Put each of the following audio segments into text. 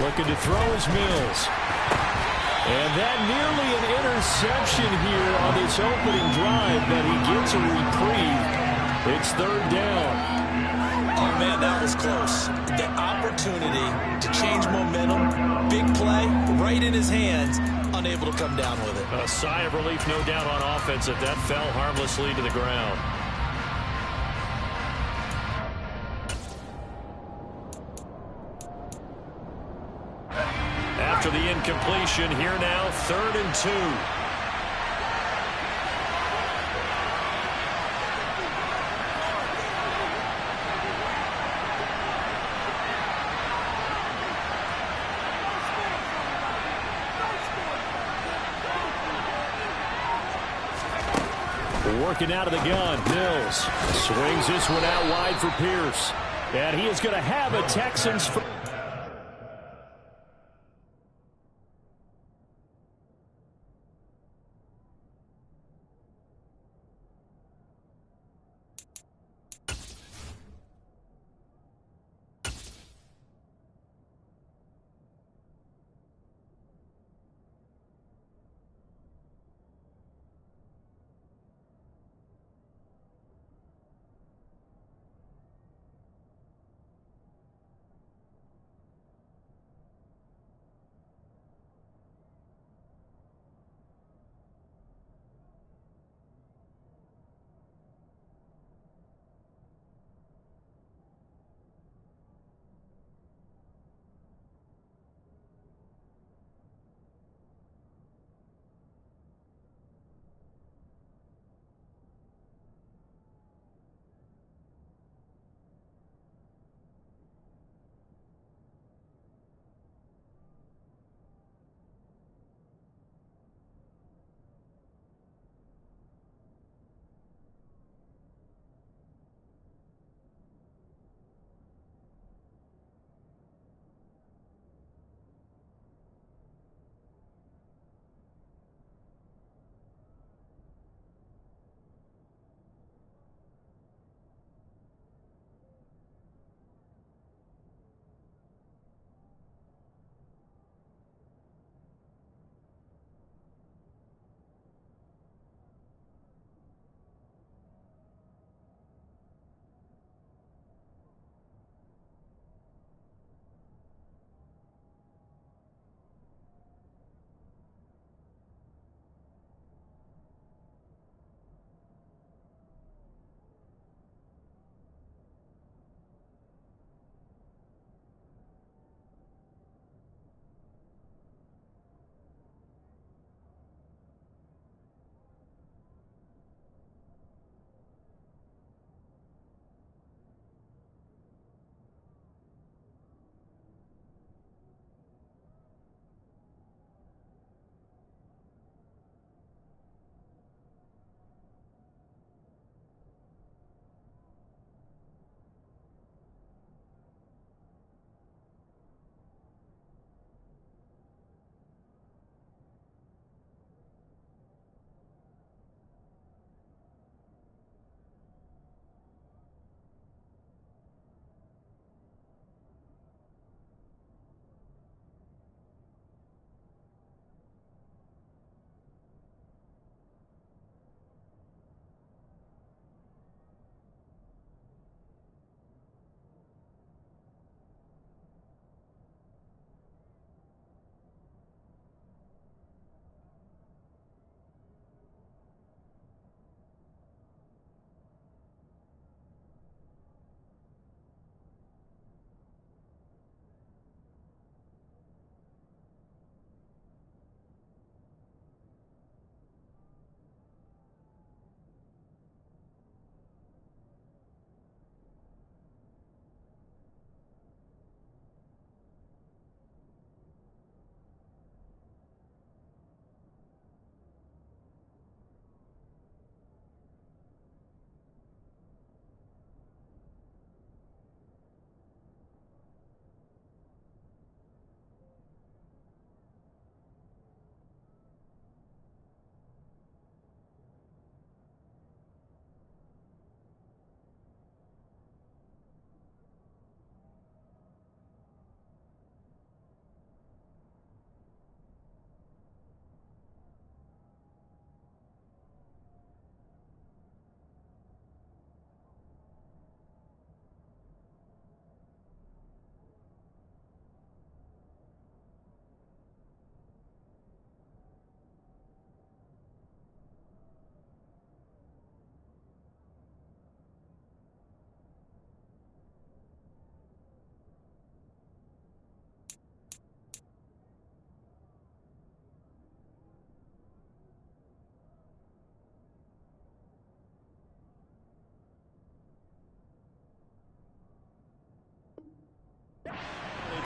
Looking to throw his Mills. And that nearly an interception here on this opening drive, but he gets a reprieve. It's third down. Oh, man, that was close. The opportunity to change momentum, big play, right in his hands, unable to come down with it. A sigh of relief, no doubt, on offense that fell harmlessly to the ground. After the incompletion, here now, 3rd and 2. Working out of the gun, Mills swings this one out wide for Pierce. And he is going to have a Texans.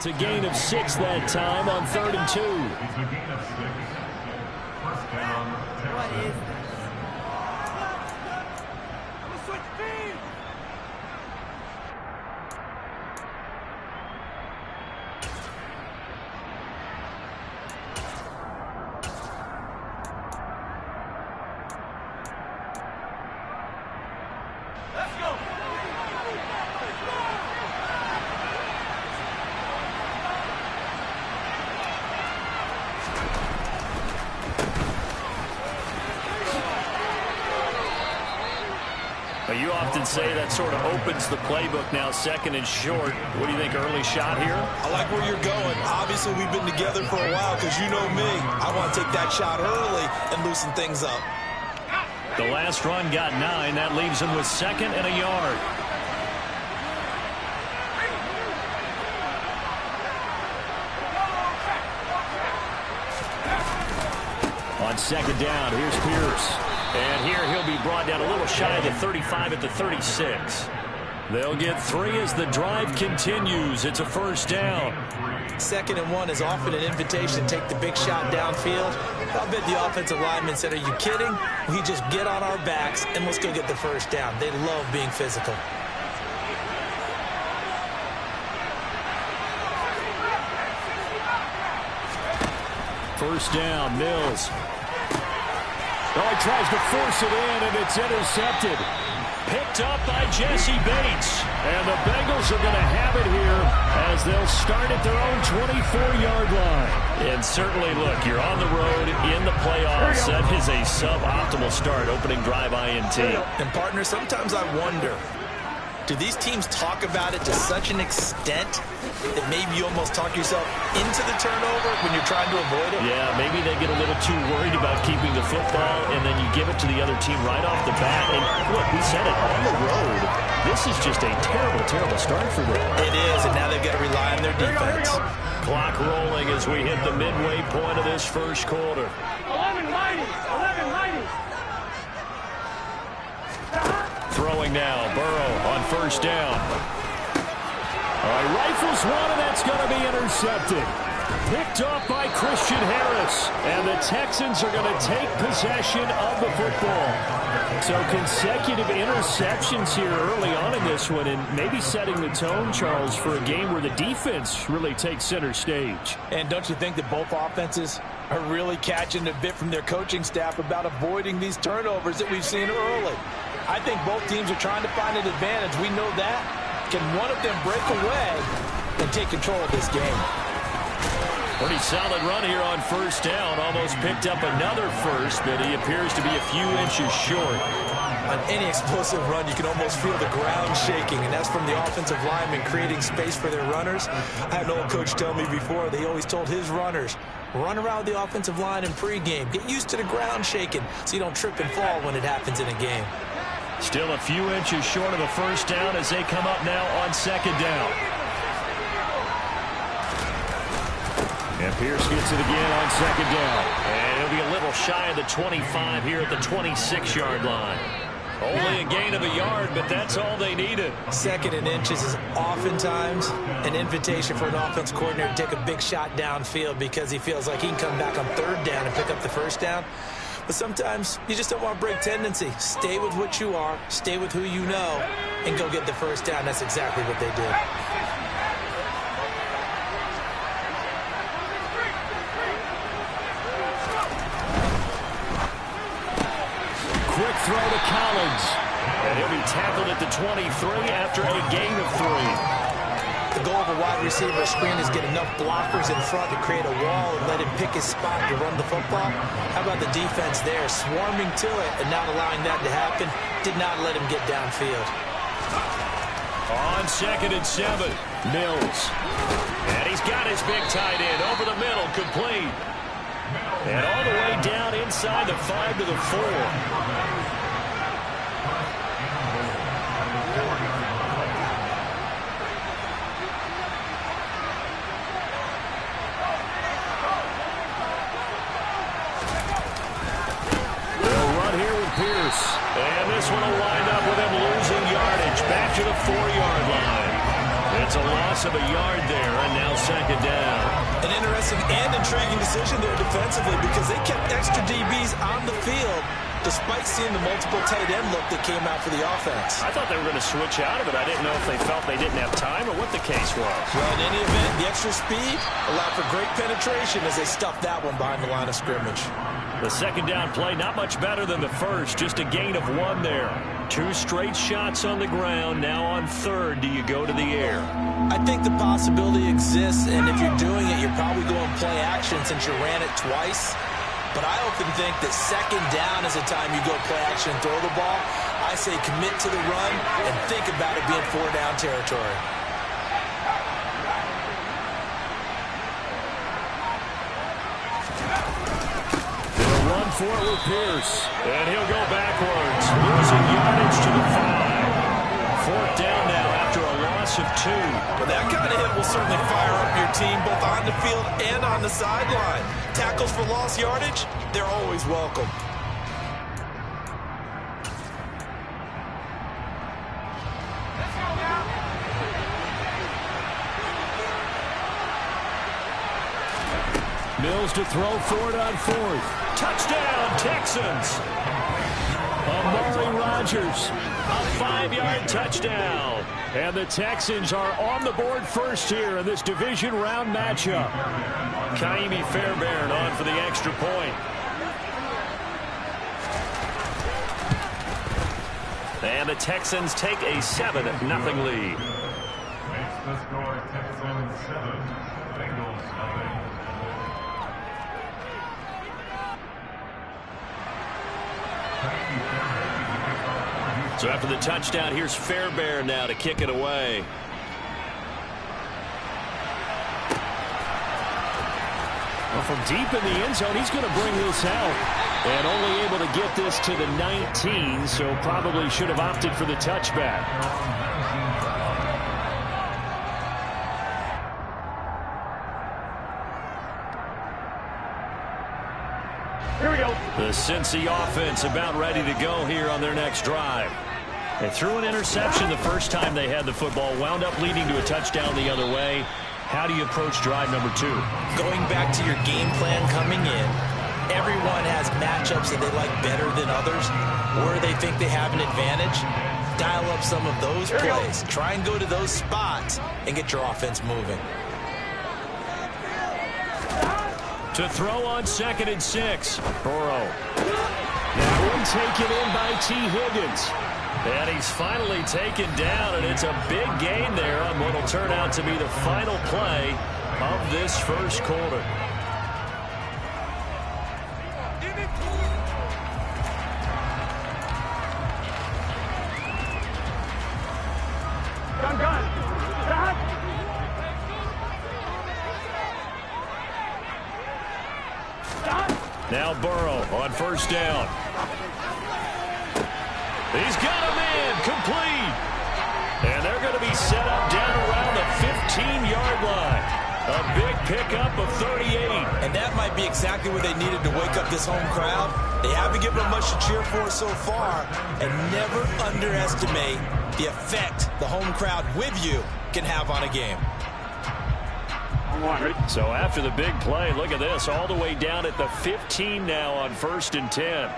It's a gain of 6 that time on 3rd and 2. What is this? You often say that sort of opens the playbook now, 2nd and short. What do you think, early shot here? I like where you're going. Obviously, we've been together for a while because you know me. I want to take that shot early and loosen things up. The last run got 9. That leaves him with 2nd and a yard. On 2nd down, here's Pierce. And here he'll be brought down a little shy of the 35 at the 36. They'll get 3 as the drive continues. It's a 1st down. 2nd and 1 is often an invitation to take the big shot downfield. I bet the offensive lineman said, are you kidding? We just get on our backs and let's go get the 1st down. They love being physical. First down, Mills. Oh, he tries to force it in, and it's intercepted. Picked up by Jesse Bates. And the Bengals are going to have it here as they'll start at their own 24-yard line. And certainly, look, you're on the road in the playoffs. That is a suboptimal start, opening drive INT. And, partner, sometimes I wonder, do these teams talk about it to such an extent that maybe you almost talk yourself into the turnover when you're trying to avoid it? Yeah, maybe they get a little too worried about keeping the football, and then you give it to the other team right off the bat. And look, we said it, on the road, this is just a terrible, terrible start for them. It is, and now they've got to rely on their defense. Clock rolling as we hit the midway point of this first quarter. 11 mighties! 11 mighties! Throwing now, Burrow on 1st down. Rifles one, and that's going to be intercepted. Picked off by Christian Harris. And the Texans are going to take possession of the football. So consecutive interceptions here early on in this one, and maybe setting the tone, Charles, for a game where the defense really takes center stage. And don't you think that both offenses are really catching a bit from their coaching staff about avoiding these turnovers that we've seen early? I think both teams are trying to find an advantage. We know that. Can one of them break away and take control of this game? Pretty solid run here on 1st down. Almost picked up another first, but he appears to be a few inches short. On any explosive run, you can almost feel the ground shaking, and that's from the offensive linemen creating space for their runners. I had an old coach tell me before, they always told his runners, run around the offensive line in pregame. Get used to the ground shaking so you don't trip and fall when it happens in a game. Still a few inches short of a 1st down as they come up now on 2nd down. And Pierce gets it again on 2nd down. And he'll be a little shy of the 25 here at the 26-yard line. Only a gain of a yard, but that's all they needed. 2nd and inches is oftentimes an invitation for an offense coordinator to take a big shot downfield because he feels like he can come back on 3rd down and pick up the 1st down. But sometimes you just don't want to break tendency. Stay with what you are, stay with who you know, and go get the 1st down. That's exactly what they did. Quick throw to Collins. And he'll be tackled at the 23 after a gain of 3. The goal of a wide receiver screen is get enough blockers in front to create a wall and let him pick his spot to run the football. How about the defense there, swarming to it and not allowing that to happen? Did not let him get downfield. On 2nd and 7, Mills. And he's got his big tight end over the middle, complete. And all the way down inside the 5 to the 4. And this one will wind up with him losing yardage back to the 4-yard line. It's a loss of a yard there, and now second down. An interesting and intriguing decision there defensively because they kept extra DBs on the field despite seeing the multiple tight end look that came out for the offense. I thought they were going to switch out of it. I didn't know if they felt they didn't have time or what the case was. Well, in any event, the extra speed allowed for great penetration as they stuffed that one behind the line of scrimmage. The second down play, not much better than the first, just a gain of 1 there. 2 straight shots on the ground. Now on third, do you go to the air? I think the possibility exists, and if you're doing it, you're probably going play action since you ran it twice. But I often think that second down is the time you go play action and throw the ball. I say commit to the run and think about it being 4-down territory. They'll run for it with Pierce. And he'll go backwards, losing yardage to the 5. 4th down now after a loss of 2. Well, that kind of hit will certainly fire up your team both on the field and on the sideline. Tackles for lost yardage, they're always welcome. Mills to throw for it on 4th. Touchdown, Texans. Amari Rodgers, a 5-yard touchdown. And the Texans are on the board first here in this division round matchup. Kaimi Fairbairn on for the extra point. And the Texans take a 7-0 lead. Next, the score, Texans 7, Bengals nothing. So after the touchdown, here's Fairbairn now to kick it away. Well, from deep in the end zone, he's going to bring this out. And only able to get this to the 19, so probably should have opted for the touchback. Here we go. The Cincy offense about ready to go here on their next drive. They threw an interception the first time they had the football, wound up leading to a touchdown the other way. How do you approach drive number 2? Going back to your game plan coming in, everyone has matchups that they like better than others, where they think they have an advantage. Dial up some of those plays. Try and go to those spots and get your offense moving. To throw on 2nd and 6. Burrow. That one taken in by T. Higgins. And he's finally taken down, and it's a big gain there on what will turn out to be the final play of this first quarter. Gun. Stop. Stop. Now Burrow on 1st down. He's got him in, complete. And they're going to be set up down around the 15-yard line. A big pickup of 38. And that might be exactly what they needed to wake up this home crowd. They haven't given them much to cheer for so far. And never underestimate the effect the home crowd with you can have on a game. So after the big play, look at this, all the way down at the 15 now on 1st and 10.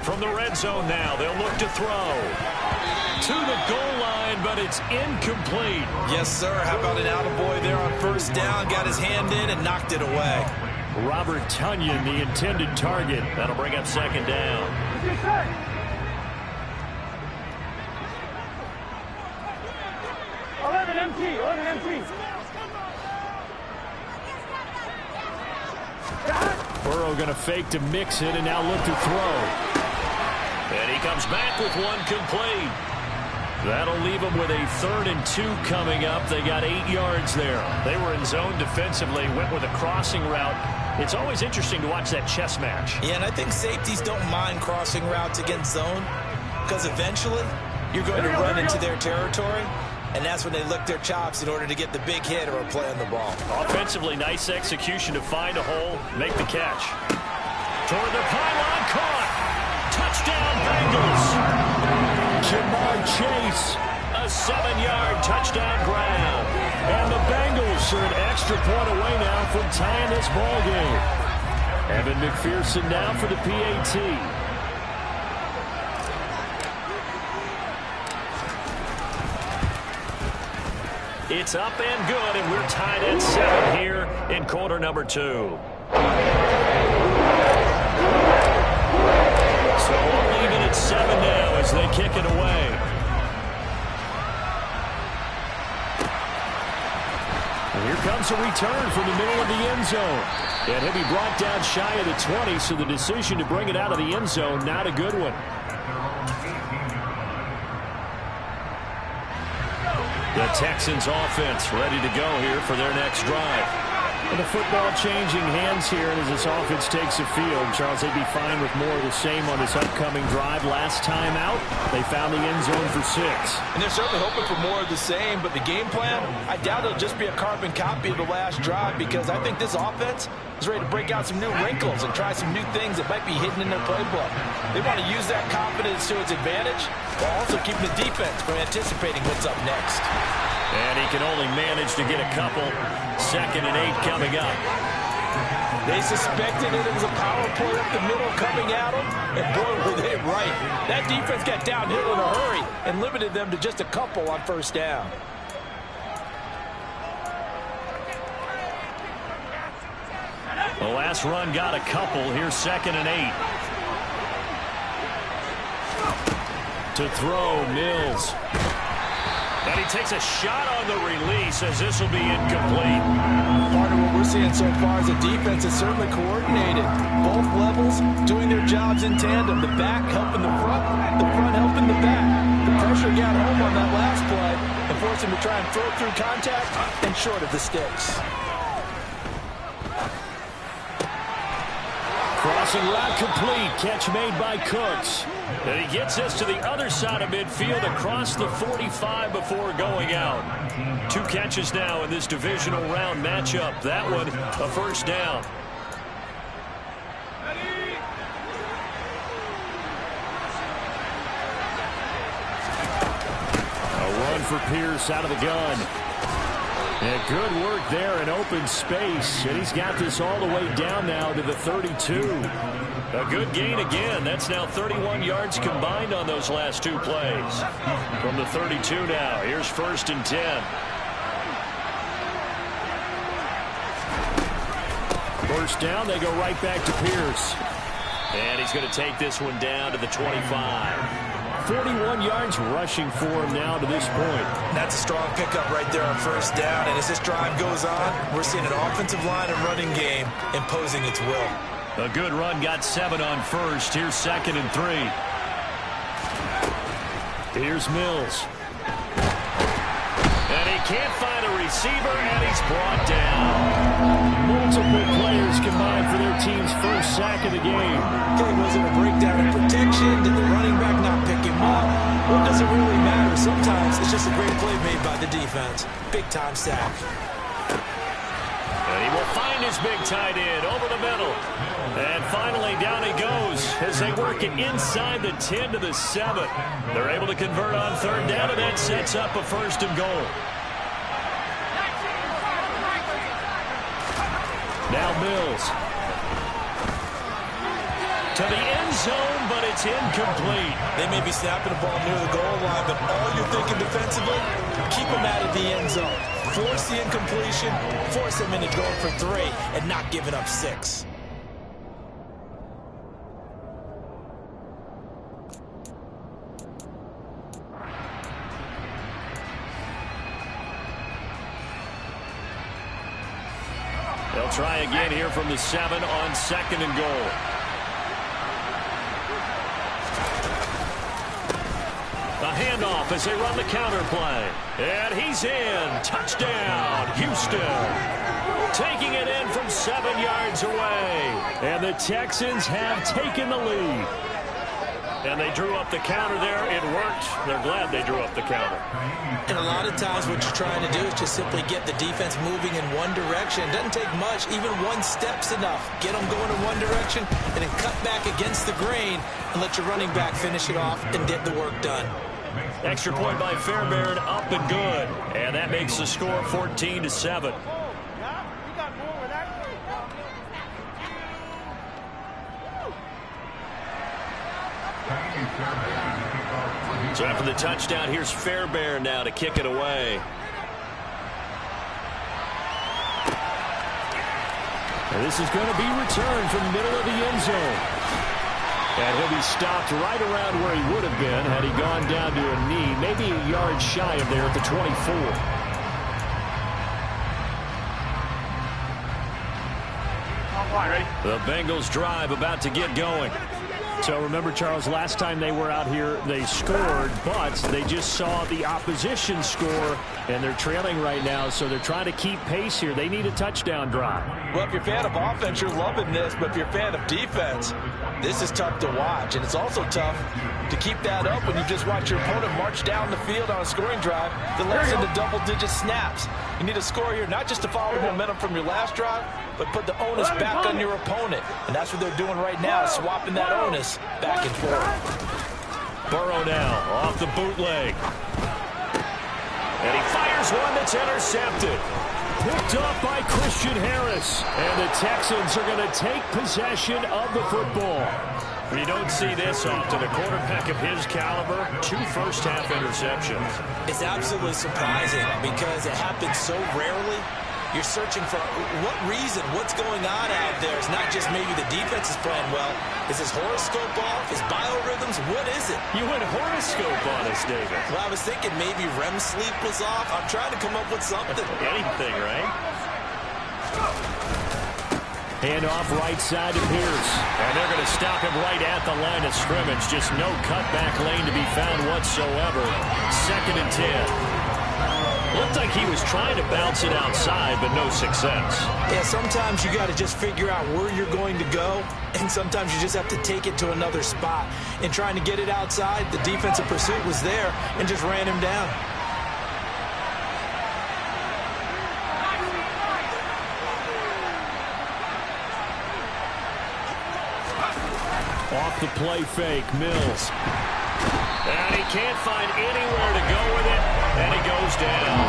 From the red zone now, they'll look to throw. To the goal line, but it's incomplete. Yes, sir. How about an attaboy there on 1st down? Got his hand in and knocked it away. Robert Tonyan, the intended target. That'll bring up 2nd down. 11 empty. Burrow going to fake to mix it and now look to throw. And he comes back with one complete. That'll leave them with a 3rd and 2 coming up. They got 8 yards there. They were in zone defensively, went with a crossing route. It's always interesting to watch that chess match. Yeah, and I think safeties don't mind crossing routes against zone because eventually you're going to run into their territory. And that's when they lick their chops in order to get the big hit or a play on the ball. Offensively, nice execution to find a hole, make the catch. Toward the pylon, caught. Touchdown, Bengals. Jamar Chase, A 7-yard touchdown grab. And the Bengals are an extra point away now from tying this ball game. Evan McPherson now for the PAT. It's up and good, and we're tied at 7 here in quarter number 2. So we'll leave it at 7 now as they kick it away. And here comes a return from the middle of the end zone. And he'll be brought down shy of the 20, so the decision to bring it out of the end zone, not a good one. The Texans offense ready to go here for their next drive. And the football changing hands here, and as this offense takes the field, Charles, they'd be fine with more of the same on this upcoming drive. Last time out, they found the end zone for 6. And they're certainly hoping for more of the same, but the game plan, I doubt it'll just be a carbon copy of the last drive, because I think this offense is ready to break out some new wrinkles and try some new things that might be hidden in their playbook. They want to use that confidence to its advantage, while also keeping the defense from anticipating what's up next. And he can only manage to get a couple. 2nd and 8 coming up. They suspected it was a power play up the middle coming at them, and boy, were they right. That defense got downhill in a hurry and limited them to just a couple on 1st down. The last run got a couple. Here's 2nd and 8. To throw, Mills. And he takes a shot on the release as this will be incomplete. Part of what we're seeing so far is the defense is certainly coordinated. Both levels doing their jobs in tandem. The back helping the front helping the back. The pressure got home on that last play and forced him to try and throw through contact and short of the sticks. Crossing route complete. Catch made by Cooks. And he gets this to the other side of midfield across the 45 before going out. 2 catches now in this divisional round matchup. That one, a 1st down. A run for Pierce out of the gun. And good work there in open space. And he's got this all the way down now to the 32. A good gain again. That's now 31 yards combined on those last 2 plays. From the 32 now. Here's 1st and 10. 1st down, they go right back to Pierce. And he's going to take this one down to the 25. 41 yards rushing for him now to this point. That's a strong pickup right there on 1st down. And as this drive goes on, we're seeing an offensive line and running game imposing its will. A good run, got 7 on 1st. Here's 2nd and 3. Here's Mills. And he can't find a receiver, and he's brought down. Multiple players combined for their team's 1st sack of the game. Okay, was it a breakdown in protection? Did the running back not pick him up? What does it really matter? Sometimes it's just a great play made by the defense. Big-time sack. And he will find his big tight end over the middle. And finally, down he goes as they work it inside the 10 to the 7. They're able to convert on 3rd down, and that sets up a 1st and goal. Now Mills. To the end zone, but it's incomplete. They may be snapping the ball near the goal line, but all you're thinking defensively, keep them out of the end zone. Force the incompletion, force them into going for 3, and not giving up 6. They'll try again here from the 7 on 2nd and goal. A handoff as they run the counter play. And he's in. Touchdown, Houston. Taking it in from 7 yards away. And the Texans have taken the lead. And they drew up the counter there. It worked. They're glad they drew up the counter. And a lot of times what you're trying to do is just simply get the defense moving in one direction. It doesn't take much. Even 1 step's enough. Get them going in one direction and then cut back against the grain and let your running back finish it off and get the work done. Extra point by Fairbairn, up and good. And that makes the score 14-7. So after the touchdown, here's Fairbairn now to kick it away. And this is going to be returned from the middle of the end zone. And he'll be stopped right around where he would have been had he gone down to a knee, maybe a yard shy of there at the 24. The Bengals drive about to get going. So remember, Charles, last time they were out here, they scored, but they just saw the opposition score, and they're trailing right now, so they're trying to keep pace here. They need a touchdown drive. Well, if you're a fan of offense, you're loving this, but if you're a fan of defense, this is tough to watch, and it's also tough to keep that up when you just watch your opponent march down the field on a scoring drive that leads into double-digit snaps. You need a score here, not just to follow the momentum from your last drive, but put the onus back on your opponent. And that's what they're doing right now, swapping that onus back and forth. Burrow now off the bootleg. And he fires one that's intercepted. Picked up by Christian Harris. And the Texans are going to take possession of the football. You don't see this often. A quarterback of his caliber, 2 first-half interceptions. It's absolutely surprising because it happens so rarely. You're searching for what reason, what's going on out there. It's not just maybe the defense is playing well. Is his horoscope off? His biorhythms? What is it? You went horoscope on us, David. Well, I was thinking maybe REM sleep was off. I'm trying to come up with something. Anything, right? Hand off right side to Pierce. And they're going to stop him right at the line of scrimmage. Just no cutback lane to be found whatsoever. 2nd and 10. Looked like he was trying to bounce it outside, but no success. Yeah, sometimes you got to just figure out where you're going to go, and sometimes you just have to take it to another spot. And trying to get it outside, the defensive pursuit was there and just ran him down. Off the play fake, Mills. And he can't find anywhere to go with it, and he goes down.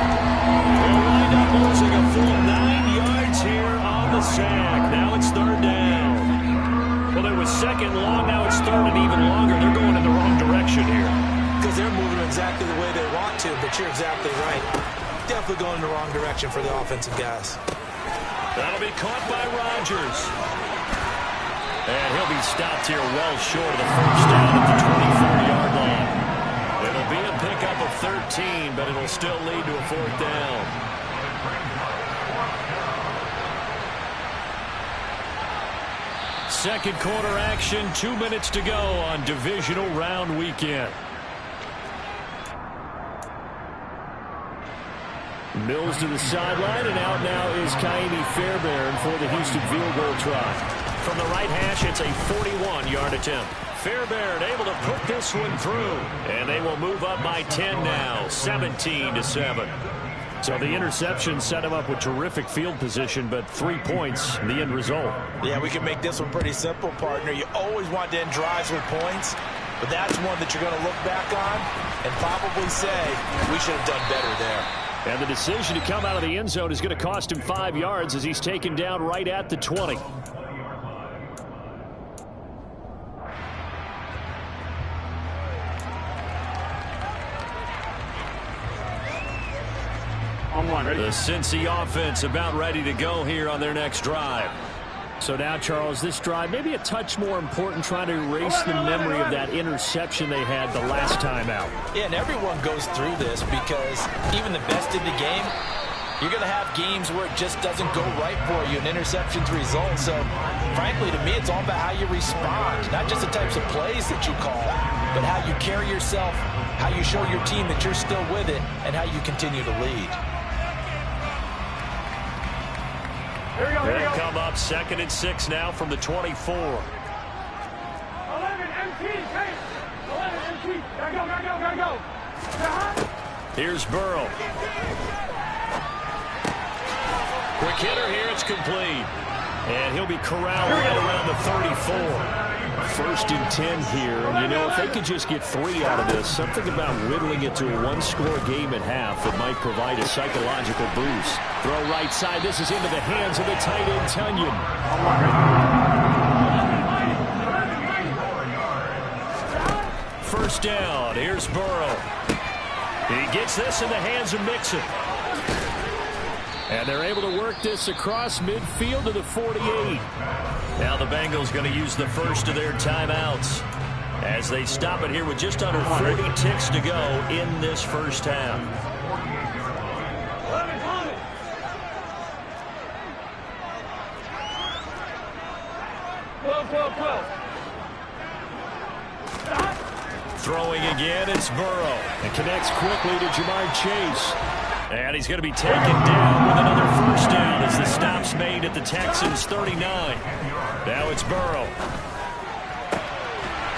They'll wind up losing a full 9 yards here on the sack. Now it's 3rd down. Well, it was 2nd long, now it's 3rd and even longer. They're going in the wrong direction here. Because they're moving exactly the way they want to, but you're exactly right. Definitely going in the wrong direction for the offensive guys. That'll be caught by Rodgers. And he'll be stopped here well short of the first down at the 24-yard line. It'll be a pickup of 13, but it'll still lead to a 4th down. Second quarter action, 2 minutes to go on divisional round weekend. Mills to the sideline, and out now is Kaimi Fairbairn for the Houston field goal try. From the right hash, it's a 41-yard attempt. Fairbairn able to put this one through, and they will move up by 10 now, 17-7. So the interception set him up with terrific field position, but 3 points, the end result. Yeah, we can make this one pretty simple, partner. You always want to end drives with points, but that's one that you're going to look back on and probably say, we should have done better there. And the decision to come out of the end zone is going to cost him 5 yards as he's taken down right at the 20. The Cincy offense about ready to go here on their next drive. So now, Charles, this drive maybe a touch more important, trying to erase the memory of that interception they had the last time out. Yeah, and everyone goes through this because even the best in the game, you're going to have games where it just doesn't go right for you, and interceptions result. So, frankly, to me, it's all about how you respond, not just the types of plays that you call, but how you carry yourself, how you show your team that you're still with it, and how you continue to lead. They'll come up 2nd and 6 now from the 24. 11 MT, 11 MT. Gotta go. Here's Burrow. Quick hitter here, it's complete. And he'll be corralled right around the 34. 1st and 10 here, and you know, if they could just get 3 out of this, something about whittling it to a 1-score game at half that might provide a psychological boost. Throw right side. This is into the hands of the tight end, Tunyon. First down. Here's Burrow. He gets this in the hands of Mixon. And they're able to work this across midfield to the 48. Now the Bengals going to use the first of their timeouts as they stop it here with just under 40 ticks to go in this first half. Throwing again, it's Burrow. And connects quickly to Jamar Chase. And he's going to be taken down with another first down as the stop's made at the Texans' 39. Now it's Burrow.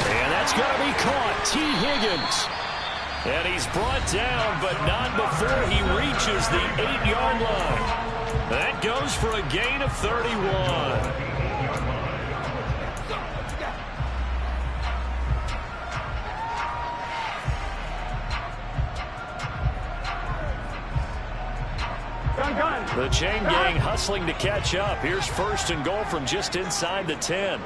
And that's going to be caught. T. Higgins. And he's brought down, but not before he reaches the 8-yard line. That goes for a gain of 31. The chain gang hustling to catch up. Here's 1st and goal from just inside the 10.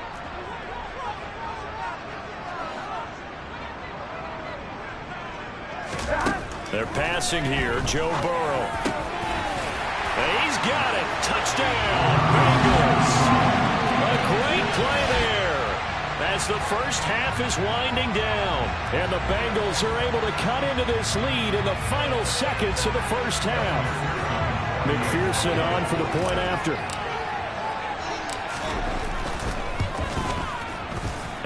They're passing here. Joe Burrow. He's got it. Touchdown, Bengals. A great play there as the first half is winding down. And the Bengals are able to cut into this lead in the final seconds of the first half. McPherson on for the point after.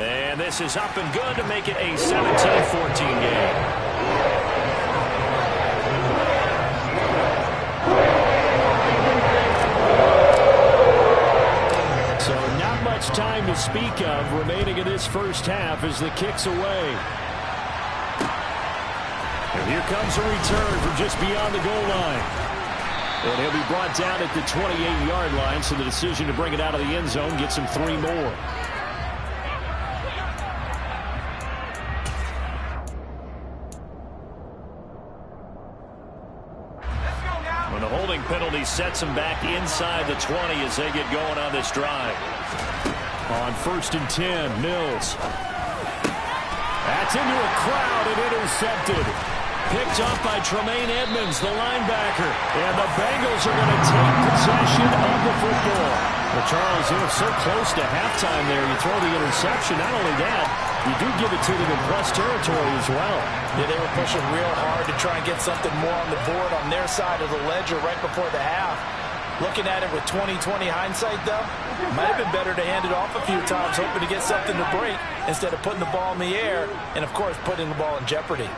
And this is up and good to make it a 17-14 game. So not much time to speak of remaining in this first half as the kick's away. And here comes a return from just beyond the goal line. And he'll be brought down at the 28-yard line, so the decision to bring it out of the end zone gets him 3 more. When the holding penalty sets him back inside the 20 as they get going on this drive. On 1st and 10, Mills. That's into a crowd and intercepted. Picked up by Tremaine Edmonds, the linebacker. And the Bengals are going to take possession of the football. Well, Charles, they were so close to halftime there. You throw the interception. Not only that, you do give it to them in plus territory as well. Yeah, they were pushing real hard to try and get something more on the board on their side of the ledger right before the half. Looking at it with 20/20 hindsight, though, might have been better to hand it off a few times, hoping to get something to break instead of putting the ball in the air and, of course, putting the ball in jeopardy.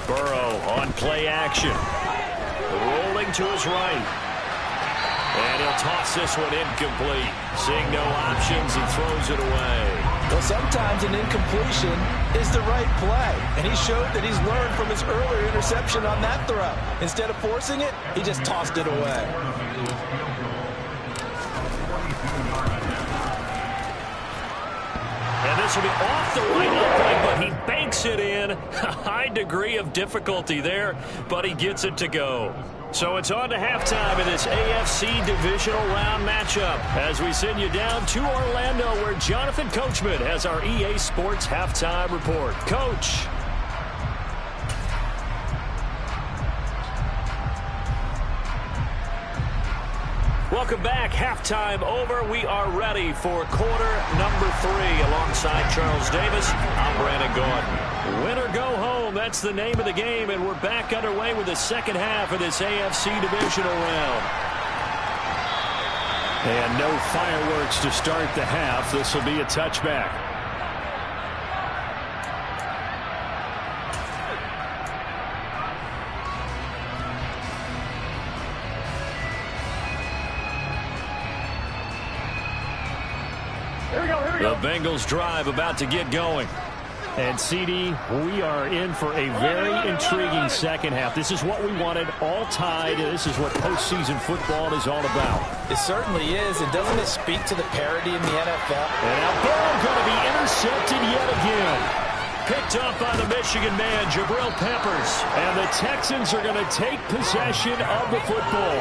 Burrow on play action. Rolling to his right. And he'll toss this one incomplete. Seeing no options, he throws it away. Well, sometimes an incompletion is the right play. And he showed that he's learned from his earlier interception on that throw. Instead of forcing it, he just tossed it away. And this will be off the right upright, but he banks it in. A high degree of difficulty there, but he gets it to go. So it's on to halftime in this AFC divisional round matchup as we send you down to Orlando where Jonathan Coachman has our EA Sports halftime report. Coach. Welcome back. Halftime over. We are ready for quarter number 3 alongside Charles Davis. I'm Brandon Gordon. Win or go home. That's the name of the game, and we're back underway with the second half of this AFC divisional round. And no fireworks to start the half. This will be a touchback. The Bengals drive about to get going. And, CD, we are in for a very intriguing second half. This is what we wanted, all tied. This is what postseason football is all about. It certainly is. And doesn't it speak to the parity in the NFL? And now ball going to be intercepted yet again. Picked up by the Michigan man, Jabril Peppers. And the Texans are going to take possession of the football.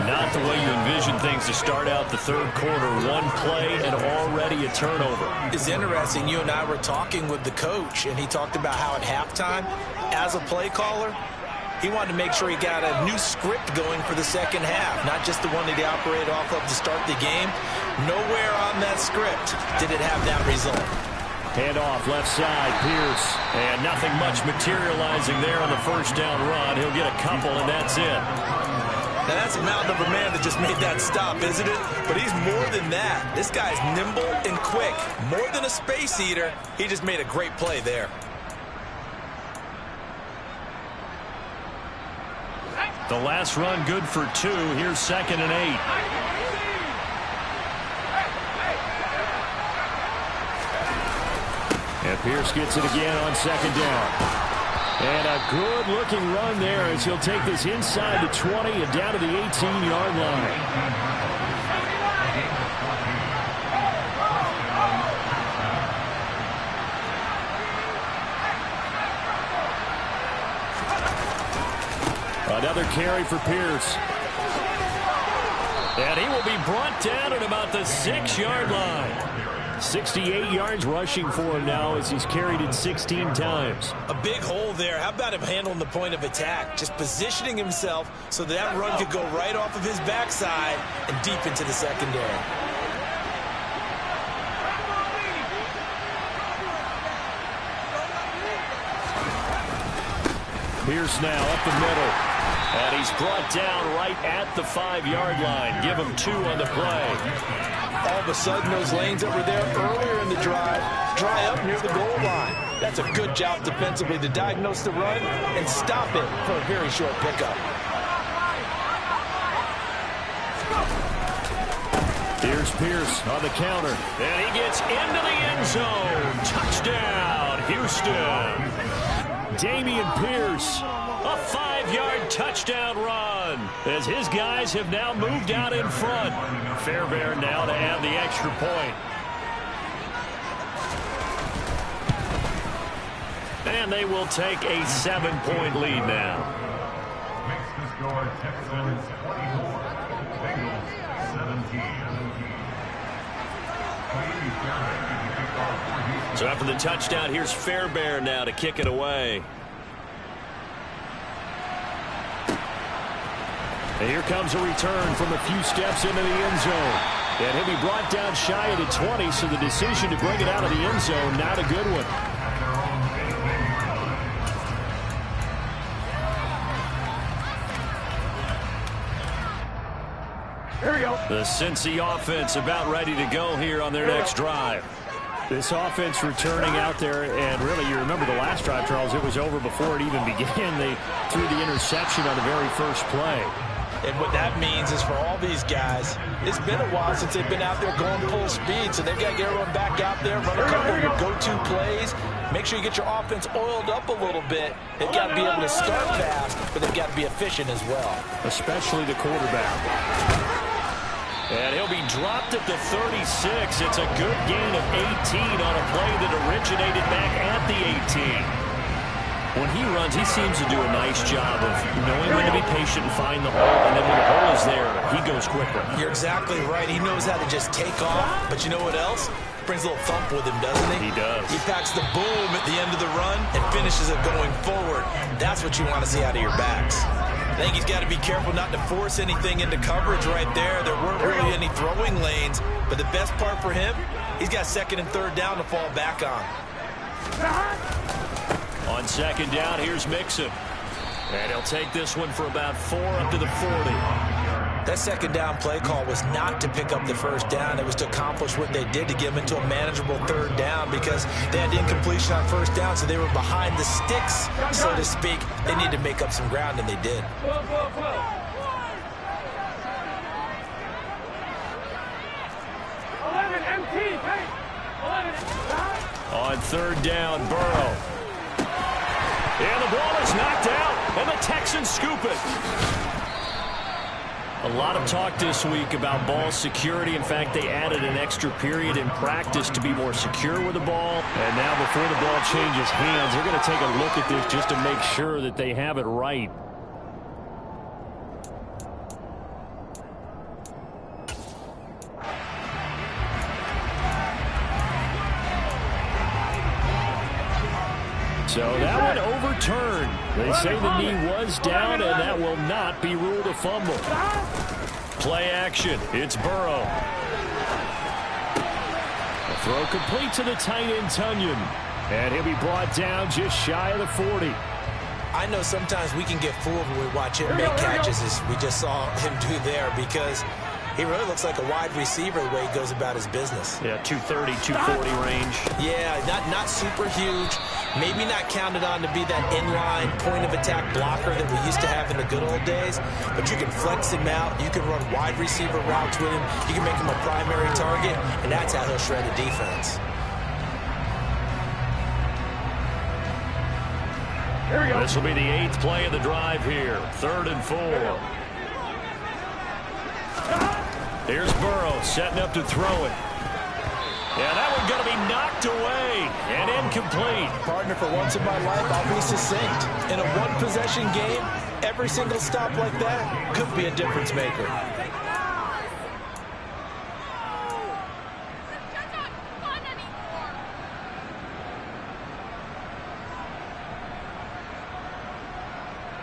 Not the way you envision things to start out the third quarter. One play and already a turnover. It's interesting. You and I were talking with the coach, and he talked about how at halftime, as a play caller, he wanted to make sure he got a new script going for the second half, not just the one that he operated off of to start the game. Nowhere on that script did it have that result. Handoff left side, Pierce. And nothing much materializing there on the first down run. He'll get a couple, and that's it. Now, that's a mountain of a man that just made that stop, isn't it? But he's more than that. This guy's nimble and quick. More than a space eater. He just made a great play there. The last run good for 2. Here's 2nd and 8. And Pierce gets it again on 2nd down. And a good-looking run there as he'll take this inside the 20 and down to the 18-yard line. Another carry for Pierce. And he will be brought down at about the 6-yard line. 68 yards rushing for him now as he's carried it 16 times. A big hole there. How about him handling the point of attack? Just positioning himself so that run could go right off of his backside and deep into the secondary. Pierce now up the middle. And he's brought down right at the 5-yard line. Give him 2 on the play. All of a sudden, those lanes that were there earlier in the drive dry up near the goal line. That's a good job defensively to diagnose the run and stop it for a very short pickup. Here's Pierce on the counter. And he gets into the end zone. Touchdown, Houston. Damian Pierce. A 5-yard touchdown run as his guys have now moved out in front. Fairbairn now to add the extra point. And they will take a 7-point lead now. Makes the score Texans 24, Bengals 17. So after the touchdown, here's Fairbairn now to kick it away. And here comes a return from a few steps into the end zone. And he'll be brought down shy of the 20, so the decision to bring it out of the end zone, not a good one. Here we go. The Cincy offense about ready to go here on their next drive. This offense returning out there, and really, you remember the last drive, Charles, it was over before it even began. They threw the interception on the very first play. And what that means is for all these guys, it's been a while since they've been out there going full speed, so they've got to get everyone back out there, run a couple of your go-to plays. Make sure you get your offense oiled up a little bit. They've got to be able to start fast, but they've got to be efficient as well. Especially the quarterback. And he'll be dropped at the 36. It's a good gain of 18 on a play that originated back at the 18. When he runs, he seems to do a nice job of knowing when to be patient and find the hole, and then when the hole is there, he goes quickly. You're exactly right. He knows how to just take off, but you know what else? Brings a little thump with him, doesn't he? He does. He packs the boom at the end of the run and finishes it going forward. That's what you want to see out of your backs. I think he's got to be careful not to force anything into coverage right there. There weren't really any throwing lanes, but the best part for him, he's got 2nd and 3rd down to fall back on. On 2nd down, here's Mixon. And he'll take this one for about 4 up to the 40. That 2nd down play call was not to pick up the 1st down. It was to accomplish what they did to get them into a manageable 3rd down because they had incompletion on 1st down, so they were behind the sticks, so to speak. They needed to make up some ground, and they did. On On third down, Burrow. And the ball is knocked out, and the Texans scoop it. A lot of talk this week about ball security. In fact, they added an extra period in practice to be more secure with the ball. And now before the ball changes hands, they're going to take a look at this just to make sure that they have it right. So that one overturned. They say the knee was down, and that will not be ruled a fumble. Play action. It's Burrow. The throw complete to the tight end, Tunyon. And he'll be brought down just shy of the 40. I know sometimes we can get fooled when we watch him make catches, as we just saw him do there, because he really looks like a wide receiver the way he goes about his business. Yeah, 230, 240 range. Yeah, not super huge. Maybe not counted on to be that inline point-of-attack blocker that we used to have in the good old days. But you can flex him out. You can run wide receiver routes with him. You can make him a primary target, and that's how he'll shred a defense. This will be the 8th play of the drive here. 3rd and 4. Here's Burrow setting up to throw it. Yeah, that one going to be knocked away and incomplete. Partner, for once in my life, I'll be succinct. In a one-possession game, every single stop like that could be a difference maker.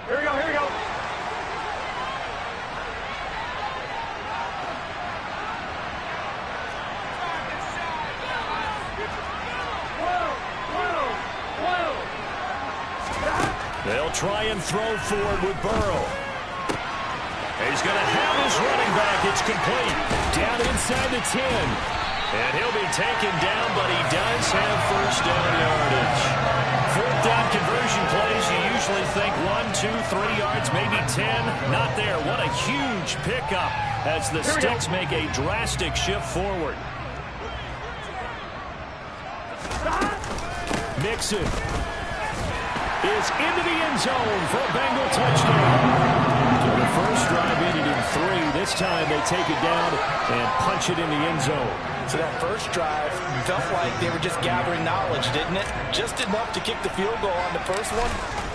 Here we go, here we go. They'll try and throw forward with Burrow. He's going to have his running back. It's complete. Down inside the 10. And he'll be taken down, but he does have first down yardage. 4th down conversion plays, you usually think 1, 2, 3 yards, maybe 10. Not there. What a huge pickup as the Sticks make a drastic shift forward. Mixon is into the end zone for a Bengal touchdown. So the first drive ended in 3. This time they take it down and punch it in the end zone. So that first drive felt like they were just gathering knowledge, didn't it? Just enough to kick the field goal on the first one.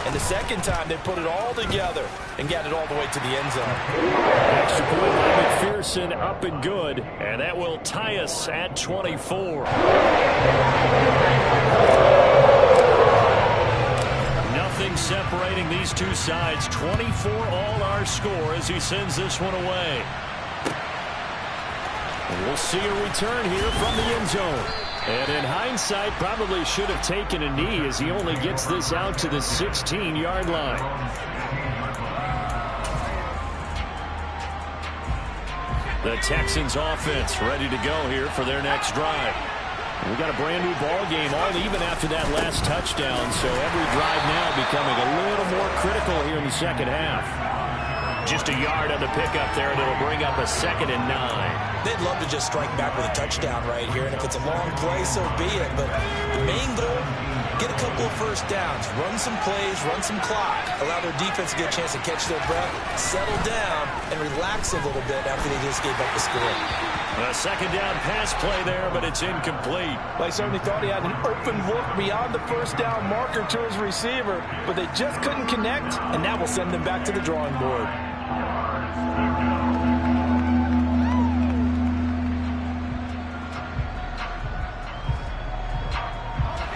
And the second time, they put it all together and got it all the way to the end zone. Extra point by McPherson, up and good. And that will tie us at 24. Nothing separating these two sides. 24 all our score as he sends this one away. And we'll see a return here from the end zone. And in hindsight, probably should have taken a knee as he only gets this out to the 16-yard line. The Texans offense ready to go here for their next drive. We got a brand new ball game, all even after that last touchdown, so every drive now becoming a little more critical here in the second half. Just a yard on the pickup there, and it'll bring up a 2nd and 9. They'd love to just strike back with a touchdown right here, and if it's a long play, so be it. But the main goal, get a couple of first downs, run some plays, run some clock, allow their defense to get a chance to catch their breath, settle down, and relax a little bit after they just gave up the score. A 2nd down pass play there, but it's incomplete. They certainly thought he had an open look beyond the first down marker to his receiver, but they just couldn't connect, and that will send them back to the drawing board.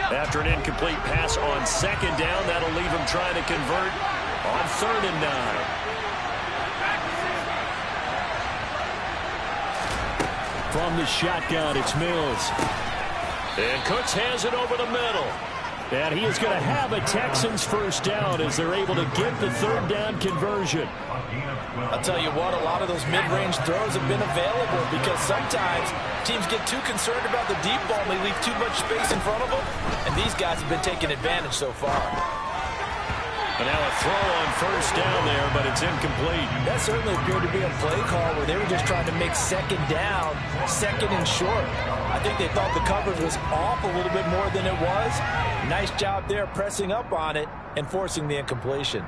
After an incomplete pass on 2nd down, that'll leave him trying to convert on 3rd and 9. From the shotgun, it's Mills. And Cooks has it over the middle. And he is going to have a Texans first down as they're able to get the 3rd down conversion. I'll tell you what, a lot of those mid-range throws have been available because sometimes teams get too concerned about the deep ball and they leave too much space in front of them. And these guys have been taking advantage so far. And now a throw on first down there, but it's incomplete. That certainly appeared to be a play call where they were just trying to make second down, second and short. I think they thought the coverage was off a little bit more than it was. Nice job there pressing up on it and forcing the incompletion.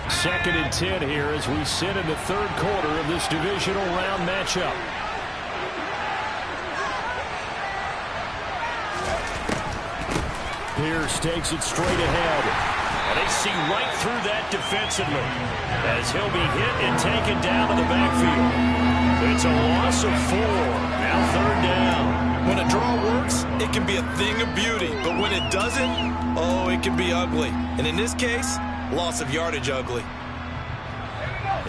Second and 10 here as we sit in the third quarter of this divisional round matchup. Pierce takes it straight ahead. And they see right through that defensively as he'll be hit and taken down to the backfield. It's a loss of 4. Now third down. When a draw works, it can be a thing of beauty. But when it doesn't, oh, it can be ugly. And in this case, loss of yardage ugly.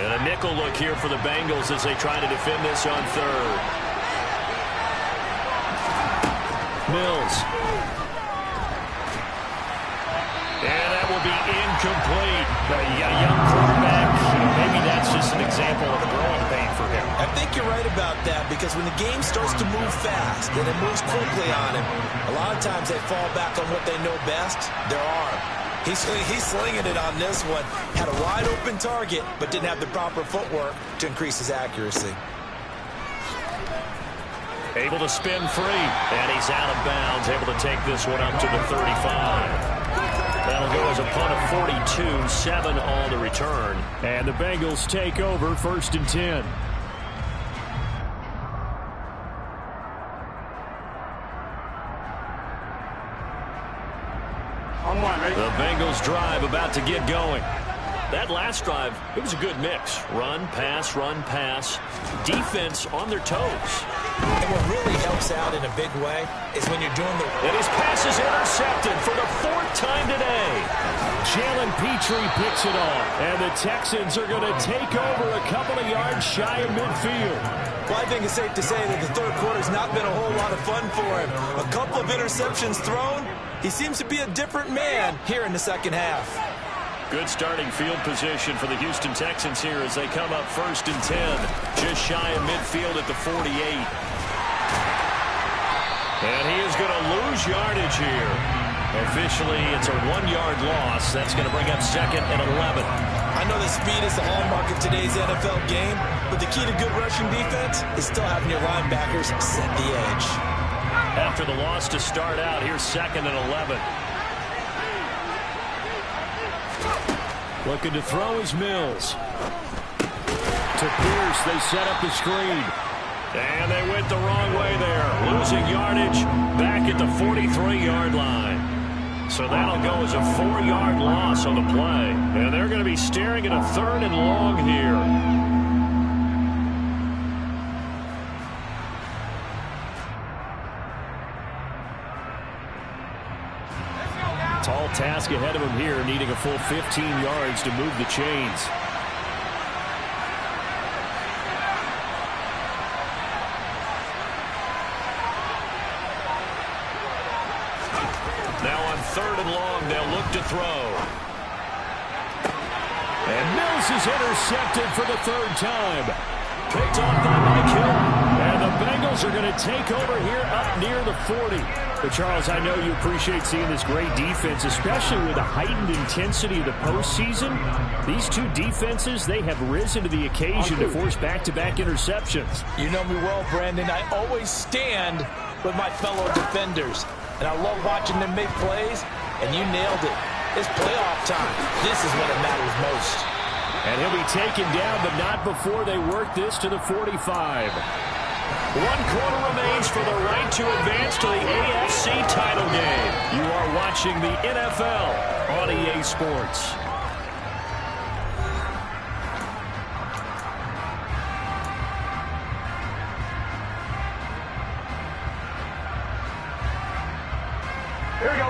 And a nickel look here for the Bengals as they try to defend this on third. Mills. And that will be incomplete. You got a young quarterback. Maybe that's just an example of a growing pain for him. I think you're right about that because when the game starts to move fast and it moves quickly on him, a lot of times they fall back on what they know best, their arm. He's slinging it on this one. Had a wide open target, but didn't have the proper footwork to increase his accuracy. Able to spin free. And he's out of bounds. Able to take this one up to the 35. That'll go as a punt of 42, 7 on the return. And the Bengals take over first and 10. The Bengals drive about to get going. That last drive, it was a good mix. Run, pass, defense on their toes. And what really helps out in a big way is when you're doing the... And his pass is intercepted for the 4th time today. Jalen Petrie picks it off. And the Texans are going to take over a couple of yards shy of midfield. Well, I think it's safe to say that the third quarter's not been a whole lot of fun for him. A couple of interceptions thrown. He seems to be a different man here in the second half. Good starting field position for the Houston Texans here as they come up first and 10. Just shy of midfield at the 48. And he is going to lose yardage here. Officially, it's a 1-yard loss. That's going to bring up second and 11. I know that speed is the hallmark of today's NFL game, but the key to good rushing defense is still having your linebackers set the edge. After the loss to start out, here's second and 11. Looking to throw is Mills. To Pierce, they set up the screen. And they went the wrong way there. Losing yardage back at the 43-yard line. So that'll go as a 4-yard loss on the play. And they're going to be staring at a 3rd and long here. Tall task ahead of him here, needing a full 15 yards to move the chains. Now on 3rd and long, they'll look to throw. And Mills is intercepted for the 3rd time. Picked off by Mike Hill. And the Bengals are going to take over here up near the 40. But Charles, I know you appreciate seeing this great defense, especially with the heightened intensity of the postseason. These two defenses, they have risen to the occasion to force back-to-back interceptions. You know me well, Brandon. I always stand with my fellow defenders. And I love watching them make plays, and you nailed it. It's playoff time. This is when it matters most. And he'll be taken down, but not before they work this to the 45. 1 quarter remains for the right to advance to the AFC title game. You are watching the NFL on EA Sports. Here we go.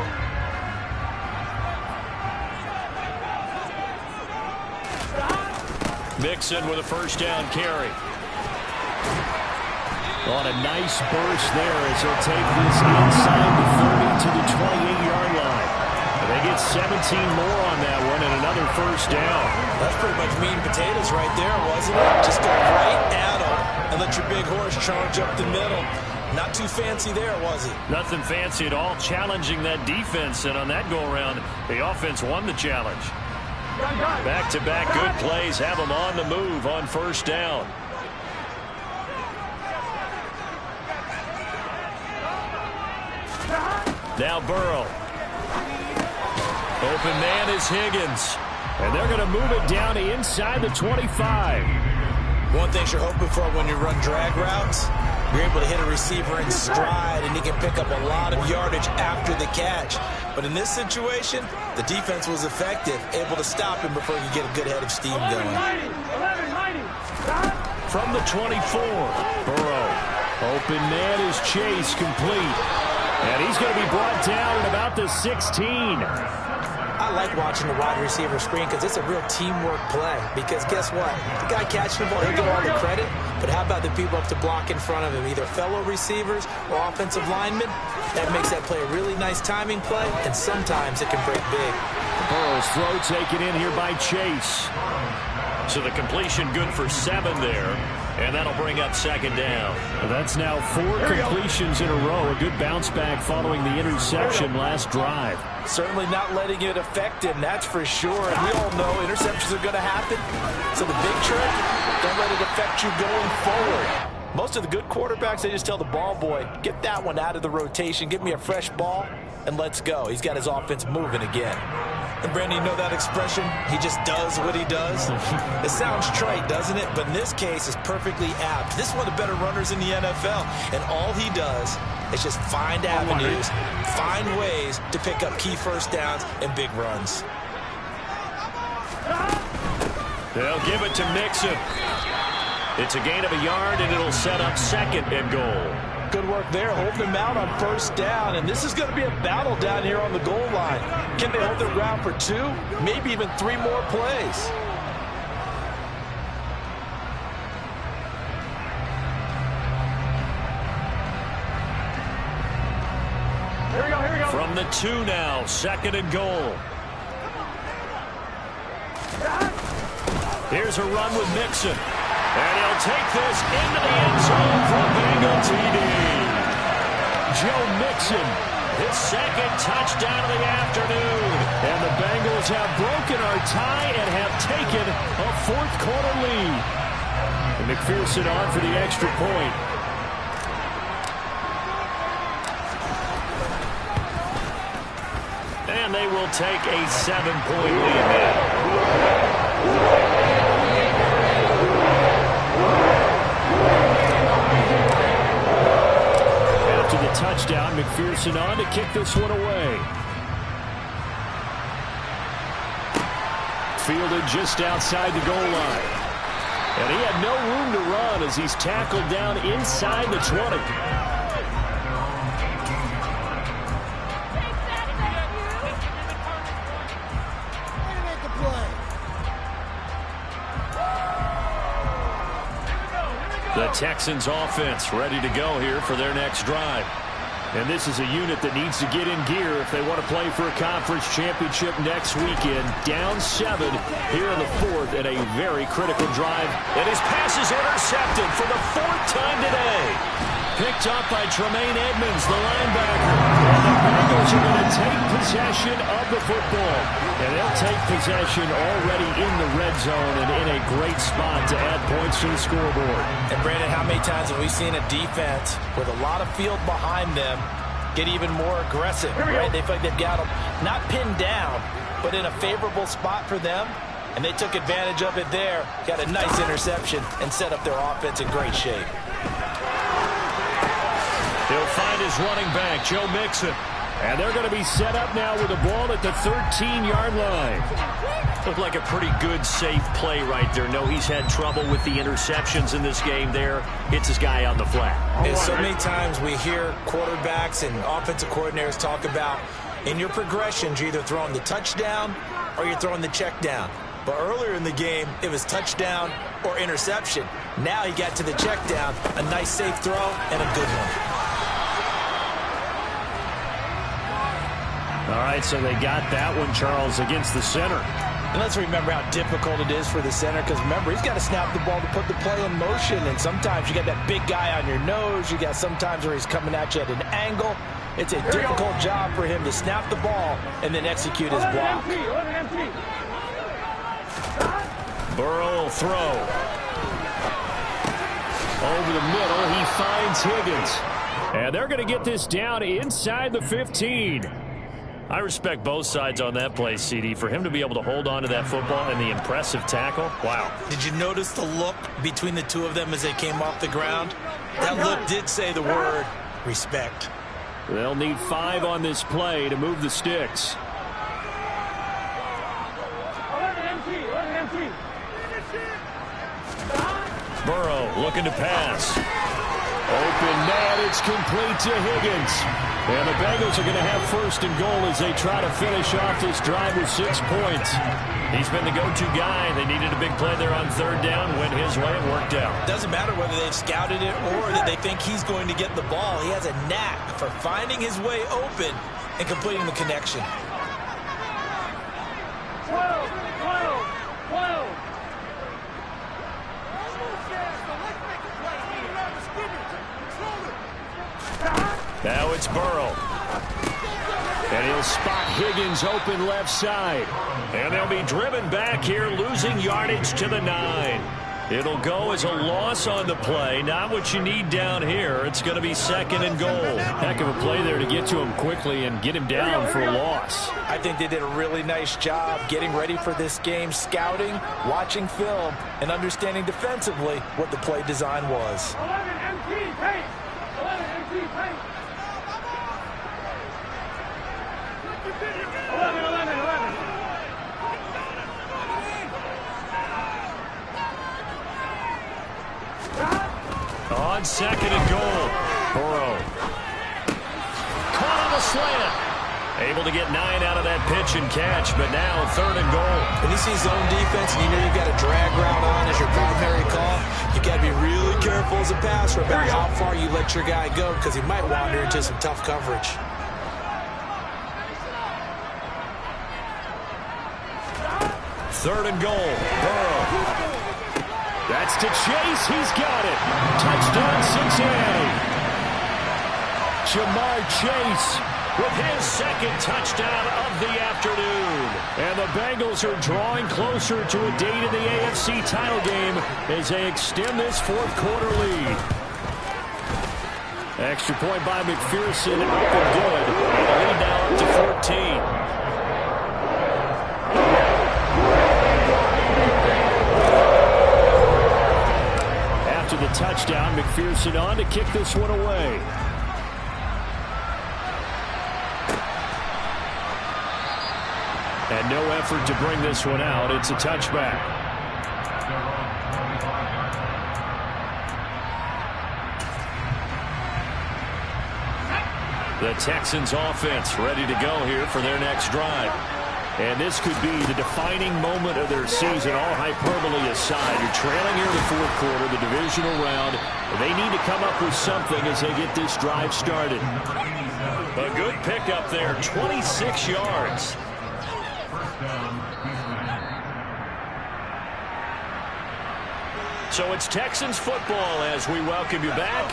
Mixon with a first down carry. On a nice burst there as he'll take this inside the 30 to the 28-yard line. And they get 17 more on that one and another first down. That's pretty much meat and potatoes right there, wasn't it? Just go right at them and let your big horse charge up the middle. Not too fancy there, was he? Nothing fancy at all, challenging that defense, and on that go-around, the offense won the challenge. Back-to-back good plays have them on the move on first down. Now Burrow. Open man is Higgins. And they're going to move it down to inside the 25. One thing you're hoping for when you run drag routes, you're able to hit a receiver in stride, and he can pick up a lot of yardage after the catch. But in this situation, the defense was effective, able to stop him before he could get a good head of steam going. From the 24, Burrow. Open man is Chase, complete. And he's going to be brought down at about the 16. I like watching the wide receiver screen because it's a real teamwork play. Because guess what? The guy catching the ball, he'll get all the credit. But how about the people up to block in front of him, either fellow receivers or offensive linemen? That makes that play a really nice timing play, and sometimes it can break big. Burrow's throw taken in here by Chase. So the completion good for 7 there. And that'll bring up second down. That's now 4 completions in a row. A good bounce back following the interception last drive. Certainly not letting it affect him, that's for sure. And we all know interceptions are going to happen. So the big trick, don't let it affect you going forward. Most of the good quarterbacks, they just tell the ball boy, get that one out of the rotation, give me a fresh ball, and let's go. He's got his offense moving again. And Brandon, you know that expression? He just does what he does. It sounds trite, doesn't it? But in this case, it's perfectly apt. This is one of the better runners in the NFL. And all he does is just find avenues, find ways to pick up key first downs and big runs. They'll give it to Mixon. It's a gain of a yard, and it'll set up second and goal. Good work there, holding him out on first down. And this is going to be a battle down here on the goal line. Can they hold their ground for 2, maybe even 3 more plays? Here we go. From the 2 now, second and goal. Here's a run with Mixon. And he'll take this into the end zone for a Bengal TD. Joe Mixon, his second touchdown of the afternoon. And the Bengals have broken our tie and have taken a 4th quarter lead. And McPherson on for the extra point. And they will take a 7-point lead now. After the touchdown, McPherson on to kick this one away. Fielded just outside the goal line. And he had no room to run as he's tackled down inside the 20. The Texans offense ready to go here for their next drive. And this is a unit that needs to get in gear if they want to play for a conference championship next weekend. Down 7 here in the 4th at a very critical drive. And his pass is intercepted for the 4th time today. Picked up by Tremaine Edmonds, the linebacker. And the Bengals are going to take possession of the football. And they'll take possession already in the red zone and in a great spot to add points to the scoreboard. And Brandon, how many times have we seen a defense with a lot of field behind them get even more aggressive, right? They feel like they've got them not pinned down, but in a favorable spot for them. And they took advantage of it there, got a nice interception, and set up their offense in great shape. He'll find his running back, Joe Mixon. And they're going to be set up now with the ball at the 13-yard line. Looked like a pretty good, safe play right there. No, he's had trouble with the interceptions in this game there. Hits his guy on the flat. And so many times we hear quarterbacks and offensive coordinators talk about in your progressions, you're either throwing the touchdown or you're throwing the check down. But earlier in the game, it was touchdown or interception. Now he got to the check down, a nice safe throw, and a good one. All right, so they got that one, Charles, against the center. And let's remember how difficult it is for the center, because remember, he's got to snap the ball to put the play in motion, and sometimes you got that big guy on your nose. You got sometimes where he's coming at you at an angle. It's a difficult job for him to snap the ball and then execute his block. Burrow will throw. Over the middle, he finds Higgins. And they're going to get this down inside the 15. I respect both sides on that play, CD. For him to be able to hold on to that football and the impressive tackle, wow. Did you notice the look between the two of them as they came off the ground? That look did say the word respect. They'll need 5 on this play to move the sticks. Burrow looking to pass. Open man, it's complete to Higgins. And the Bengals are going to have first and goal as they try to finish off this drive with 6 points. He's been the go-to guy. They needed a big play there on 3rd down. Went his way. It worked out. Doesn't matter whether they've scouted it or that they think he's going to get the ball. He has a knack for finding his way open and completing the connection. 12, 12, 12. Now it's Burrow. And he'll spot Higgins open left side. And they'll be driven back here, losing yardage to the 9. It'll go as a loss on the play. Not what you need down here. It's going to be 2nd and goal. Heck of a play there to get to him quickly and get him down for a loss. I think they did a really nice job getting ready for this game, scouting, watching film, and understanding defensively what the play design was. 11 MT, pace. 11 MT, pace. 11, 11, 11. On 2nd and goal. Burrow. Caught on the slant. Able to get 9 out of that pitch and catch, but now 3rd and goal. When you see zone defense and you know you've got a drag route on as your primary call, you've got to be really careful as a passer about how far you let your guy go, because he might wander into some tough coverage. Third and goal. Burrow. That's to Chase. He's got it. Touchdown, Cincinnati. Jamar Chase with his 2nd touchdown of the afternoon. And the Bengals are drawing closer to a date in the AFC title game as they extend this 4th quarter lead. Extra point by McPherson, up and good. And the lead now up to 14. After the touchdown, McPherson on to kick this one away. And no effort to bring this one out. It's a touchback. The Texans offense ready to go here for their next drive. And this could be the defining moment of their season, all hyperbole aside. You're trailing here in the 4th quarter, the divisional round. They need to come up with something as they get this drive started. A good pickup there, 26 yards. So it's Texans football as we welcome you back.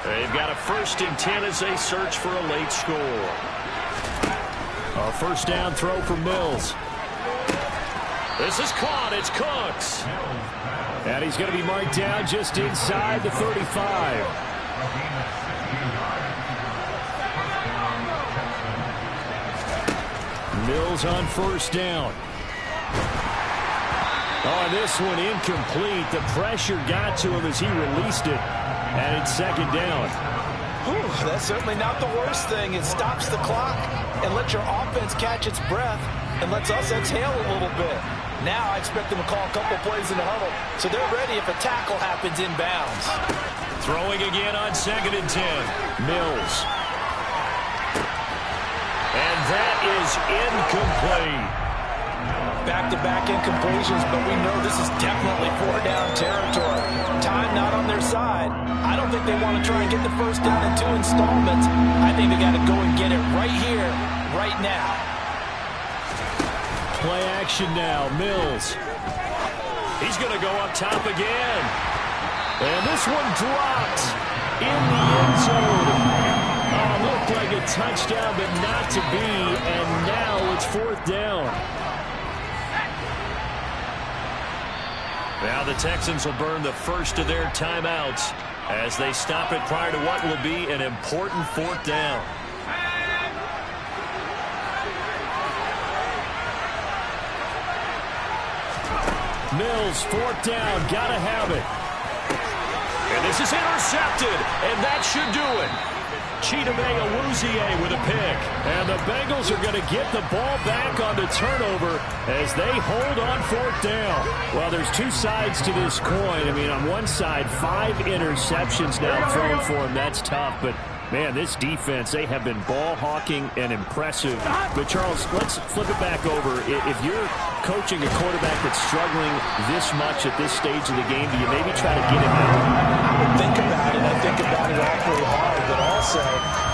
They've got a 1st and 10 as they search for a late score. A 1st down throw for Mills. This is caught. It's Cooks. And he's going to be marked down just inside the 35. Mills on 1st down. Oh, this one incomplete. The pressure got to him as he released it. And it's 2nd down. Whew, that's certainly not the worst thing. It stops the clock and lets your offense catch its breath and lets us exhale a little bit. Now I expect them to call a couple plays in the huddle, so they're ready if a tackle happens inbounds. Throwing again on 2nd and 10. Mills. And that is incomplete. Back-to-back incompletions, but we know this is definitely 4-down territory. Time not on their side. I don't think they want to try and get the 1st down in 2 installments. I think they got to go and get it right here, right now. Play action now. Mills. He's going to go up top again. And this one dropped in the end zone. Oh, looked like a touchdown, but not to be. And now it's 4th down. Now the Texans will burn the first of their timeouts as they stop it prior to what will be an important 4th down. Mills, 4th down, gotta have it. And this is intercepted, and that should do it. El1te with a pick. And the Bengals are going to get the ball back on the turnover as they hold on 4th down. Well, there's two sides to this coin. I mean, on one side, 5 interceptions now thrown for him. That's tough, but man, this defense, they have been ball hawking and impressive. But, Charles, let's flip it back over. If you're coaching a quarterback that's struggling this much at this stage of the game, do you maybe try to get him out? I would think about it. I think about it awfully hard, but also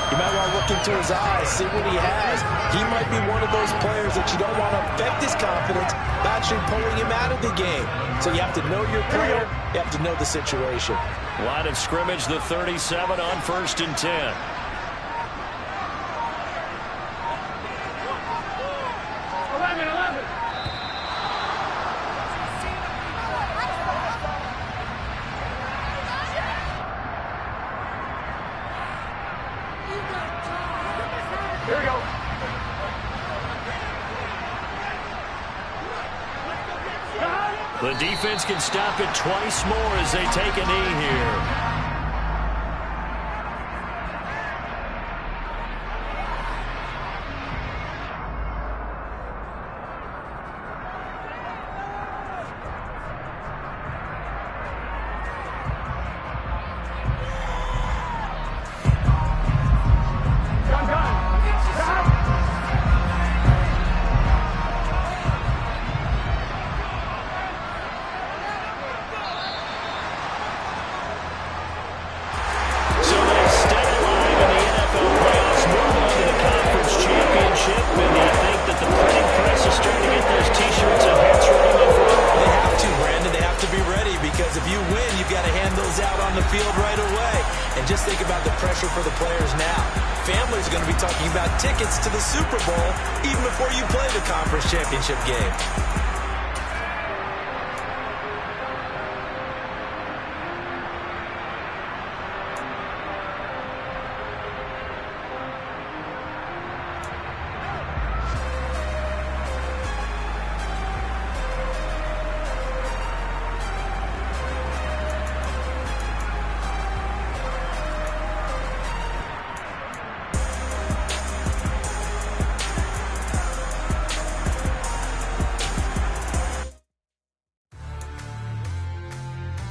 you might want to look into his eyes, see what he has. He might be one of those players that you don't want to affect his confidence by actually pulling him out of the game. So you have to know your player. You have to know the situation. Line of scrimmage, the 37 on 1st and 10. Here we go. The defense can stop it twice more as they take a knee here. For the players now. Families are going to be talking about tickets to the Super Bowl even before you play the conference championship game.